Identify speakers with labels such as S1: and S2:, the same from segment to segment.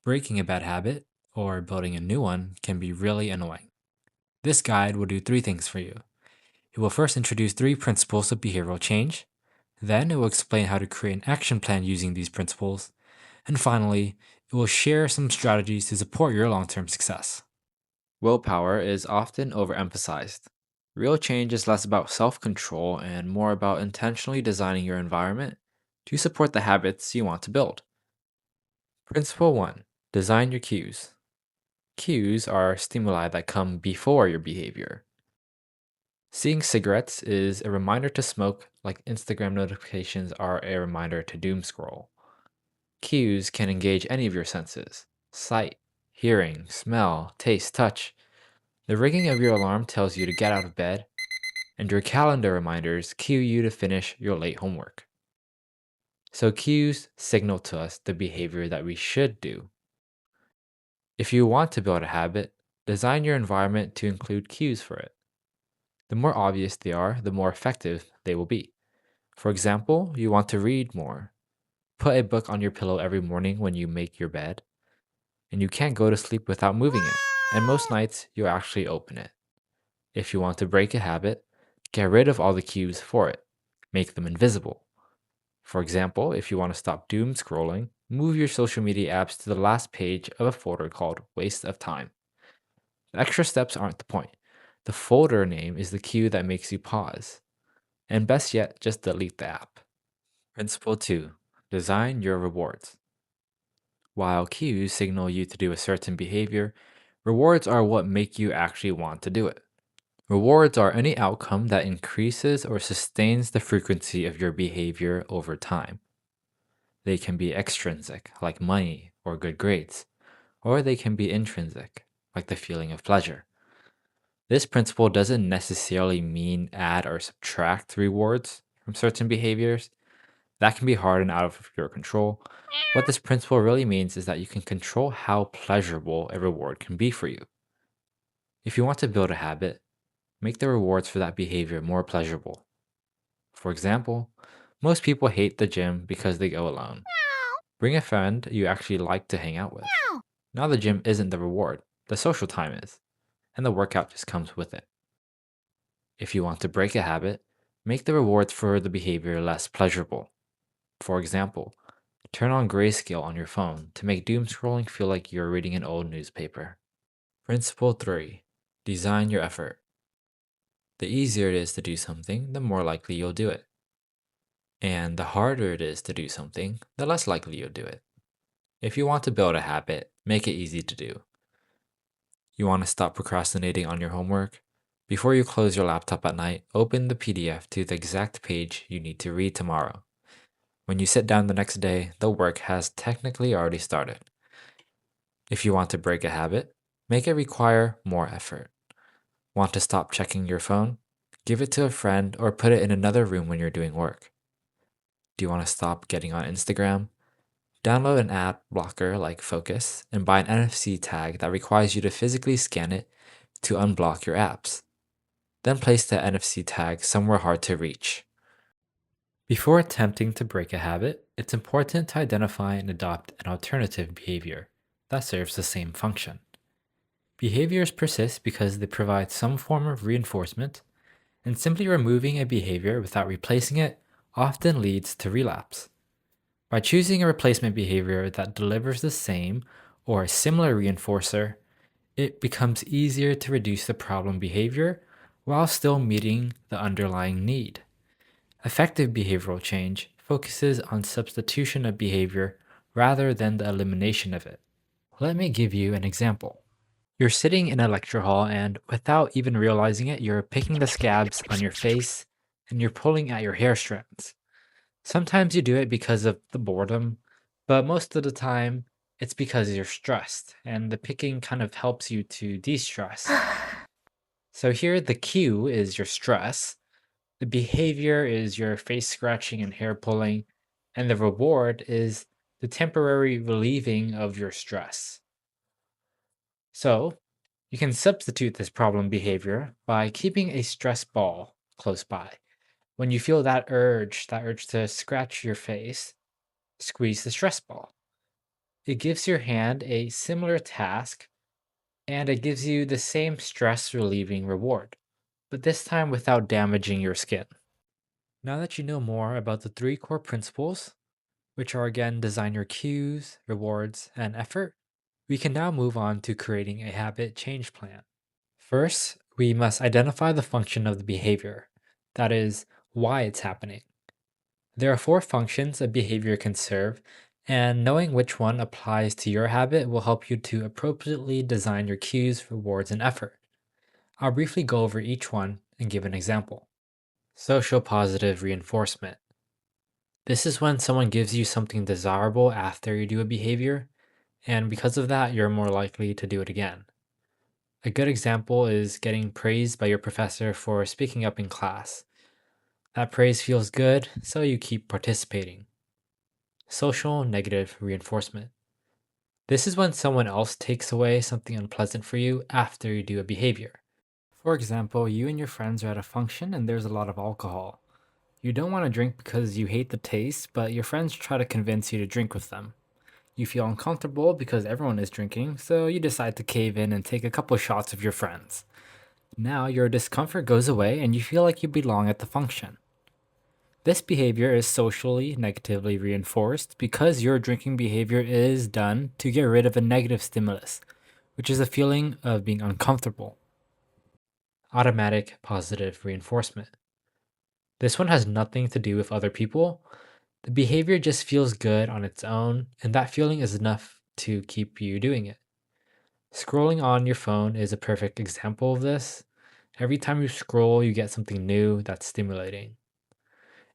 S1: Breaking a bad habit or building a new one can be really annoying. This guide will do three things for you. It will first introduce three principles of behavioral change, then it will explain how to create an action plan using these principles, and finally, it will share some strategies to support your long term success. Willpower is often overemphasized. Real change is less about self control and more about intentionally designing your environment to support the habits you want to build. Principle 1: Design your cues. Cues are stimuli that come before your behavior. Seeing cigarettes is a reminder to smoke, like Instagram notifications are a reminder to doom scroll. Cues can engage any of your senses: sight, hearing, smell, taste, touch. The ringing of your alarm tells you to get out of bed, and your calendar reminders cue you to finish your late homework. So, cues signal to us the behavior that we should do. If you want to build a habit, design your environment to include cues for it. The more obvious they are, the more effective they will be. For example, you want to read more. Put a book on your pillow every morning when you make your bed, and you can't go to sleep without moving it. And most nights, you'll actually open it. If you want to break a habit, get rid of all the cues for it. Make them invisible. For example, if you want to stop doom scrolling, move your social media apps to the last page of a folder called Waste of Time. The extra steps aren't the point. The folder name is the cue that makes you pause. And best yet, just delete the app. Principle 2: Design your rewards. While cues signal you to do a certain behavior, rewards are what make you actually want to do it. Rewards are any outcome that increases or sustains the frequency of your behavior over time. They can be extrinsic, like money or good grades, or they can be intrinsic, like the feeling of pleasure. This principle doesn't necessarily mean add or subtract rewards from certain behaviors. That can be hard and out of your control. What this principle really means is that you can control how pleasurable a reward can be for you. If you want to build a habit, make the rewards for that behavior more pleasurable. For example, most people hate the gym because they go alone. Bring a friend you actually like to hang out with. Now the gym isn't the reward, the social time is, and the workout just comes with it. If you want to break a habit, make the rewards for the behavior less pleasurable. For example, turn on grayscale on your phone to make doom scrolling feel like you're reading an old newspaper. Principle 3: Design your effort. The easier it is to do something, the more likely you'll do it. And the harder it is to do something, the less likely you'll do it. If you want to build a habit, make it easy to do. You want to stop procrastinating on your homework? Before you close your laptop at night, open the PDF to the exact page you need to read tomorrow. When you sit down the next day, the work has technically already started. If you want to break a habit, make it require more effort. Want to stop checking your phone? Give it to a friend or put it in another room when you're doing work. Do you want to stop getting on Instagram? Download an ad blocker like Focus and buy an NFC tag that requires you to physically scan it to unblock your apps. Then place the NFC tag somewhere hard to reach. Before attempting to break a habit, it's important to identify and adopt an alternative behavior that serves the same function. Behaviors persist because they provide some form of reinforcement, and simply removing a behavior without replacing it often leads to relapse. By choosing a replacement behavior that delivers the same or a similar reinforcer, it becomes easier to reduce the problem behavior while still meeting the underlying need. Effective behavioral change focuses on substitution of behavior rather than the elimination of it. Let me give you an example. You're sitting in a lecture hall, and without even realizing it, you're picking the scabs on your face and you're pulling at your hair strands. Sometimes you do it because of the boredom, but most of the time it's because you're stressed, and the picking kind of helps you to de stress. So here, the cue is your stress, the behavior is your face scratching and hair pulling, and the reward is the temporary relieving of your stress. So, you can substitute this problem behavior by keeping a stress ball close by. When you feel that urge to scratch your face, squeeze the stress ball. It gives your hand a similar task and it gives you the same stress relieving reward, but this time without damaging your skin. Now that you know more about the three core principles, which are again design your cues, rewards, and effort, we can now move on to creating a habit change plan. First, we must identify the function of the behavior, that is, why it's happening. There are four functions a behavior can serve, and knowing which one applies to your habit will help you to appropriately design your cues, rewards, and effort. I'll briefly go over each one and give an example. Social positive reinforcement. This is when someone gives you something desirable after you do a behavior, and because of that, you're more likely to do it again. A good example is getting praised by your professor for speaking up in class. That praise feels good, so you keep participating. Social negative reinforcement. This is when someone else takes away something unpleasant for you after you do a behavior. For example, you and your friends are at a function and there's a lot of alcohol. You don't want to drink because you hate the taste, but your friends try to convince you to drink with them. You feel uncomfortable because everyone is drinking, so you decide to cave in and take a couple shots of your friends. Now your discomfort goes away and you feel like you belong at the function. This behavior is socially negatively reinforced because your drinking behavior is done to get rid of a negative stimulus, which is a feeling of being uncomfortable. Automatic positive reinforcement. This one has nothing to do with other people. The behavior just feels good on its own, and that feeling is enough to keep you doing it. Scrolling on your phone is a perfect example of this. Every time you scroll, you get something new that's stimulating.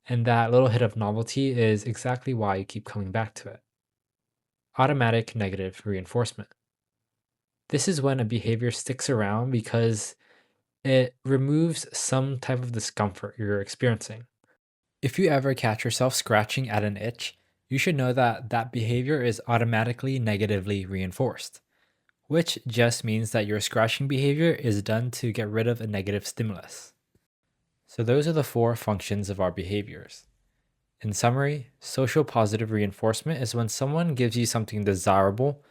S1: And that little hit of novelty is exactly why you keep coming back to it. Automatic negative reinforcement. This is when a behavior sticks around because it removes some type of discomfort you're experiencing. If you ever catch yourself scratching at an itch, you should know that that behavior is automatically negatively reinforced, which just means that your scratching behavior is done to get rid of a negative stimulus. So, those are the four functions of our behaviors. In summary, social positive reinforcement is when someone gives you something desirable,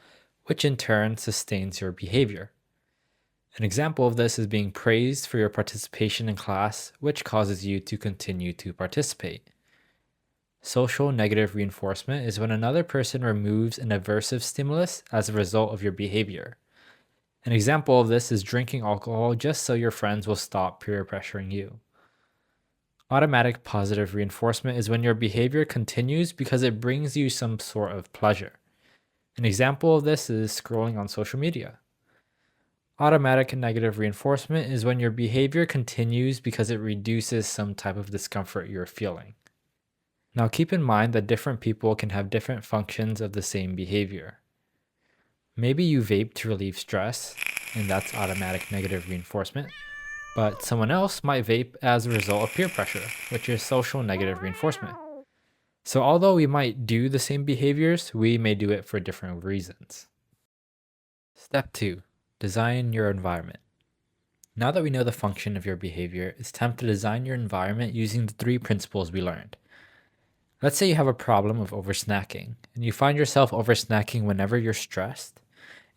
S1: which in turn sustains your behavior. An example of this is being praised for your participation in class, which causes you to continue to participate. Social negative reinforcement is when another person removes an aversive stimulus as a result of your behavior. An example of this is drinking alcohol just so your friends will stop peer pressuring you. Automatic positive reinforcement is when your behavior continues because it brings you some sort of pleasure. An example of this is scrolling on social media. Automatic negative reinforcement is when your behavior continues because it reduces some type of discomfort you're feeling. Now keep in mind that different people can have different functions of the same behavior. Maybe you vape to relieve stress, and that's automatic negative reinforcement. But someone else might vape as a result of peer pressure, which is social negative reinforcement. So, although we might do the same behaviors, we may do it for different reasons. Step 2. Design your environment. Now that we know the function of your behavior, it's time to design your environment using the three principles we learned. Let's say you have a problem of oversnacking, and you find yourself oversnacking whenever you're stressed,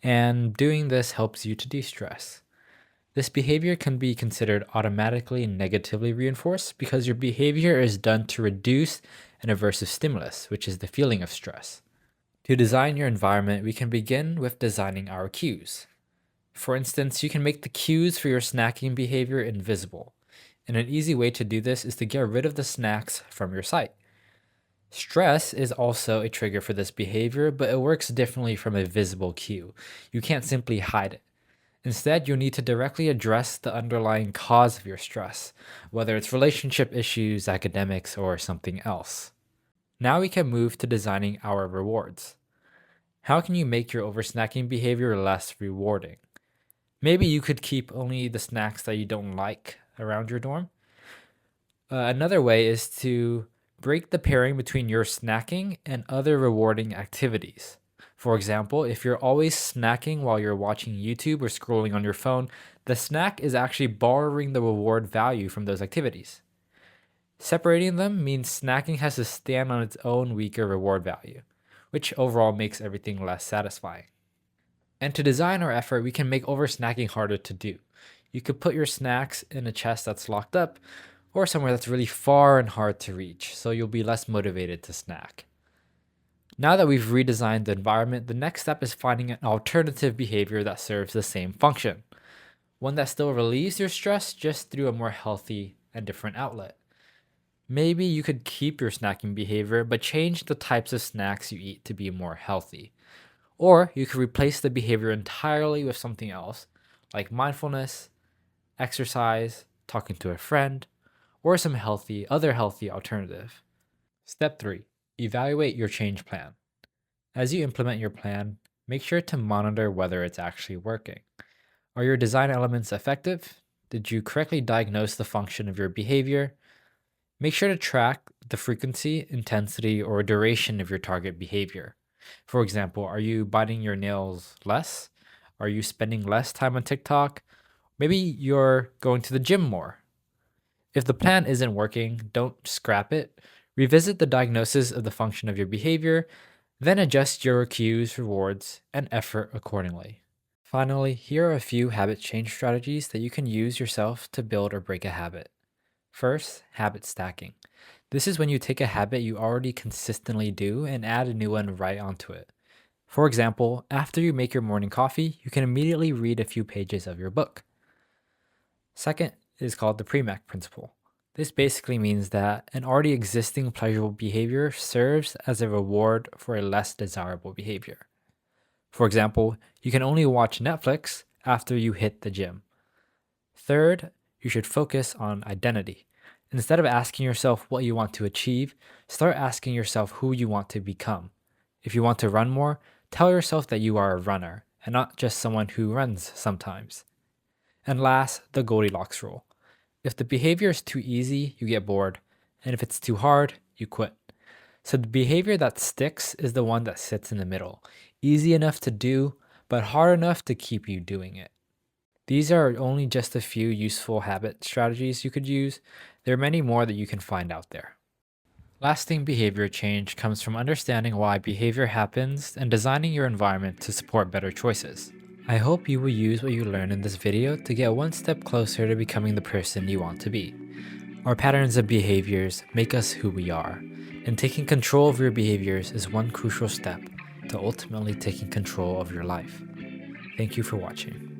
S1: and doing this helps you to de stress. This behavior can be considered automatically negatively reinforced because your behavior is done to reduce an aversive stimulus, which is the feeling of stress. To design your environment, we can begin with designing our cues. For instance, you can make the cues for your snacking behavior invisible. And an easy way to do this is to get rid of the snacks from your sight. Stress is also a trigger for this behavior, but it works differently from a visible cue. You can't simply hide it. Instead, you need to directly address the underlying cause of your stress, whether it's relationship issues, academics, or something else. Now we can move to designing our rewards. How can you make your oversnacking behavior less rewarding? Maybe you could keep only the snacks that you don't like around your dorm. Another way is to break the pairing between your snacking and other rewarding activities. For example, if you're always snacking while you're watching YouTube or scrolling on your phone, the snack is actually borrowing the reward value from those activities. Separating them means snacking has to stand on its own weaker reward value, which overall makes everything less satisfying. And to design our effort, we can make over-snacking harder to do. You could put your snacks in a chest that's locked up, or somewhere that's really far and hard to reach, so you'll be less motivated to snack. Now that we've redesigned the environment, the next step is finding an alternative behavior that serves the same function. One that still relieves your stress just through a more healthy and different outlet. Maybe you could keep your snacking behavior, but change the types of snacks you eat to be more healthy. Or you could replace the behavior entirely with something else, like mindfulness, exercise, talking to a friend, or some other healthy alternative. Step 3. Evaluate your change plan. As you implement your plan, make sure to monitor whether it's actually working. Are your design elements effective? Did you correctly diagnose the function of your behavior? Make sure to track the frequency, intensity, or duration of your target behavior. For example, are you biting your nails less? Are you spending less time on TikTok? Maybe you're going to the gym more. If the plan isn't working, don't scrap it. Revisit the diagnosis of the function of your behavior, then adjust your cues, rewards, and effort accordingly. Finally, here are a few habit change strategies that you can use yourself to build or break a habit. First, habit stacking. This is when you take a habit you already consistently do and add a new one right onto it. For example, after you make your morning coffee, you can immediately read a few pages of your book. Second is called the Premack principle. This basically means that an already existing pleasurable behavior serves as a reward for a less desirable behavior. For example, you can only watch Netflix after you hit the gym. Third, you should focus on identity. Instead of asking yourself what you want to achieve, start asking yourself who you want to become. If you want to run more, tell yourself that you are a runner and not just someone who runs sometimes. And last, the Goldilocks rule. If the behavior is too easy, you get bored, and if it's too hard, you quit. So the behavior that sticks is the one that sits in the middle, easy enough to do, but hard enough to keep you doing it. These are only just a few useful habit strategies you could use. There are many more that you can find out there. Lasting behavior change comes from understanding why behavior happens and designing your environment to support better choices. I hope you will use what you learned in this video to get one step closer to becoming the person you want to be. Our patterns of behaviors make us who we are, and taking control of your behaviors is one crucial step to ultimately taking control of your life. Thank you for watching.